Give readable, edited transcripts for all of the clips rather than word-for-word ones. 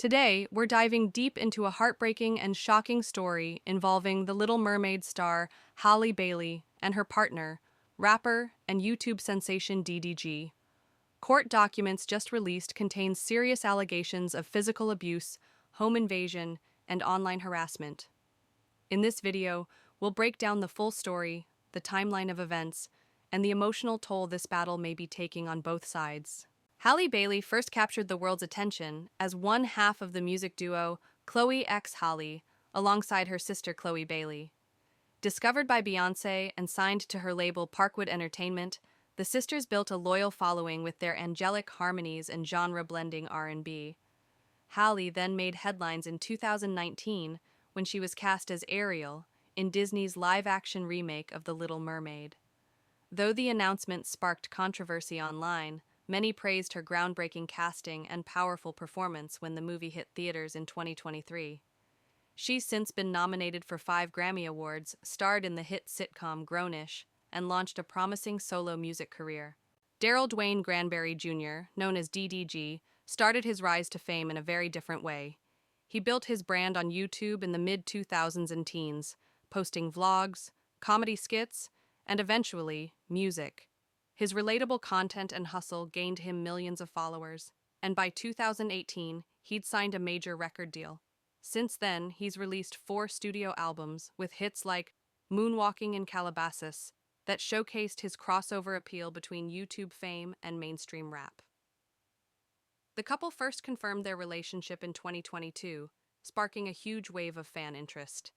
Today, we're diving deep into a heartbreaking and shocking story involving the Little Mermaid star Halle Bailey and her partner, rapper and YouTube sensation DDG. Court documents just released contain serious allegations of physical abuse, home invasion, and online harassment. In this video, we'll break down the full story, the timeline of events, and the emotional toll this battle may be taking on both sides. Halle Bailey first captured the world's attention as one half of the music duo Chloe x Halle, alongside her sister Chloe Bailey. Discovered by Beyoncé and signed to her label Parkwood Entertainment, the sisters built a loyal following with their angelic harmonies and genre-blending R&B. Halle then made headlines in 2019 when she was cast as Ariel in Disney's live-action remake of The Little Mermaid. Though the announcement sparked controversy online, many praised her groundbreaking casting and powerful performance when the movie hit theaters in 2023. She's since been nominated for 5 Grammy Awards, starred in the hit sitcom Grownish, and launched a promising solo music career. Daryl Dwayne Granberry Jr., known as DDG, started his rise to fame in a very different way. He built his brand on YouTube in the mid-2000s and teens, posting vlogs, comedy skits, and eventually, music. His relatable content and hustle gained him millions of followers, and by 2018, he'd signed a major record deal. Since then, he's released 4 studio albums with hits like Moonwalking in Calabasas that showcased his crossover appeal between YouTube fame and mainstream rap. The couple first confirmed their relationship in 2022, sparking a huge wave of fan interest.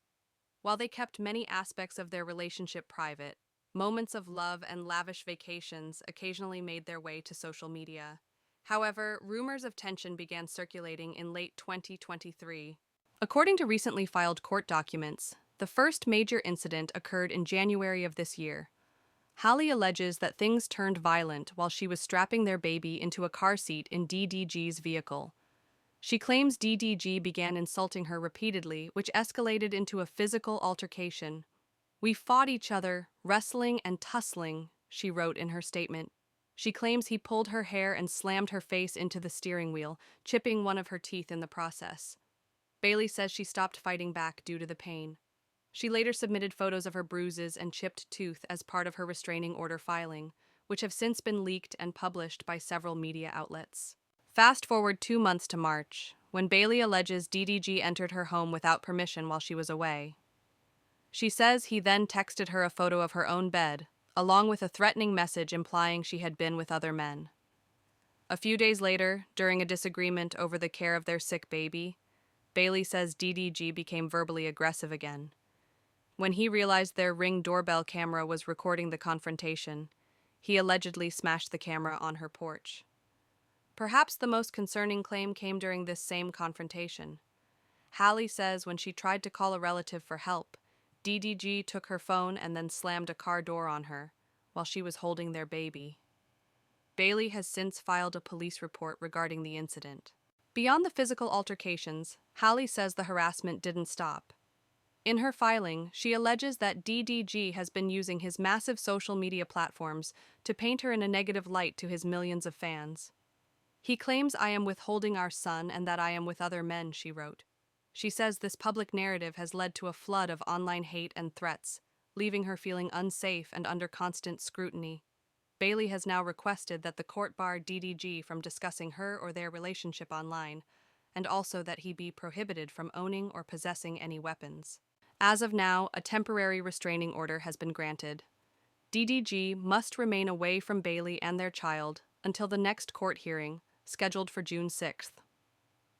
While they kept many aspects of their relationship private, moments of love and lavish vacations occasionally made their way to social media. However, rumors of tension began circulating in late 2023. According to recently filed court documents, the first major incident occurred in January of this year. Halle alleges that things turned violent while she was strapping their baby into a car seat in DDG's vehicle. She claims DDG began insulting her repeatedly, which escalated into a physical altercation. "We fought each other, wrestling and tussling," she wrote in her statement. She claims he pulled her hair and slammed her face into the steering wheel, chipping one of her teeth in the process. Bailey says she stopped fighting back due to the pain. She later submitted photos of her bruises and chipped tooth as part of her restraining order filing, which have since been leaked and published by several media outlets. Fast forward 2 months to March, when Bailey alleges DDG entered her home without permission while she was away. She says he then texted her a photo of her own bed, along with a threatening message implying she had been with other men. A few days later, during a disagreement over the care of their sick baby, Bailey says DDG became verbally aggressive again. When he realized their Ring doorbell camera was recording the confrontation, he allegedly smashed the camera on her porch. Perhaps the most concerning claim came during this same confrontation. Halle says when she tried to call a relative for help, DDG took her phone and then slammed a car door on her while she was holding their baby. Bailey has since filed a police report regarding the incident. Beyond the physical altercations, Halle says the harassment didn't stop. In her filing, she alleges that DDG has been using his massive social media platforms to paint her in a negative light to his millions of fans. "He claims I am withholding our son and that I am with other men," she wrote. She says this public narrative has led to a flood of online hate and threats, leaving her feeling unsafe and under constant scrutiny. Bailey has now requested that the court bar DDG from discussing her or their relationship online, and also that he be prohibited from owning or possessing any weapons. As of now, a temporary restraining order has been granted. DDG must remain away from Bailey and their child until the next court hearing, scheduled for June 6th.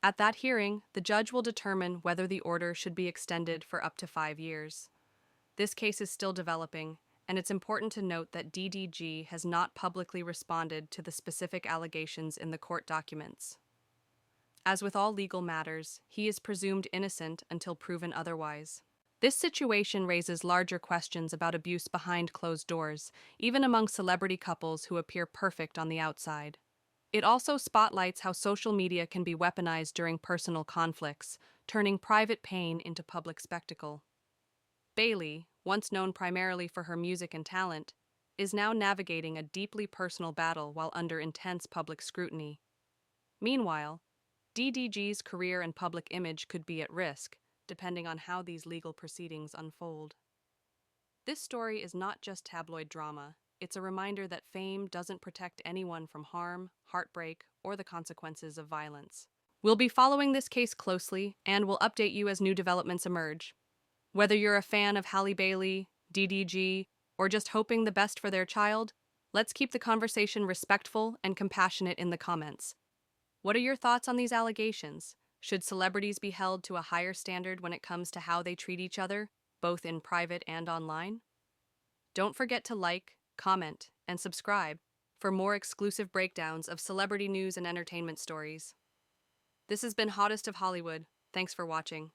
At that hearing, the judge will determine whether the order should be extended for up to 5 years. This case is still developing, and it's important to note that DDG has not publicly responded to the specific allegations in the court documents. As with all legal matters, he is presumed innocent until proven otherwise. This situation raises larger questions about abuse behind closed doors, even among celebrity couples who appear perfect on the outside. It also spotlights how social media can be weaponized during personal conflicts, turning private pain into public spectacle. Bailey, once known primarily for her music and talent, is now navigating a deeply personal battle while under intense public scrutiny. Meanwhile, DDG's career and public image could be at risk, depending on how these legal proceedings unfold. This story is not just tabloid drama, it's a reminder that fame doesn't protect anyone from harm, heartbreak, or the consequences of violence. We'll be following this case closely, and we'll update you as new developments emerge. Whether you're a fan of Halle Bailey, DDG, or just hoping the best for their child, let's keep the conversation respectful and compassionate in the comments. What are your thoughts on these allegations? Should celebrities be held to a higher standard when it comes to how they treat each other, both in private and online? Don't forget to like, comment, and subscribe for more exclusive breakdowns of celebrity news and entertainment stories. This has been Hottest of Hollywood. Thanks for watching.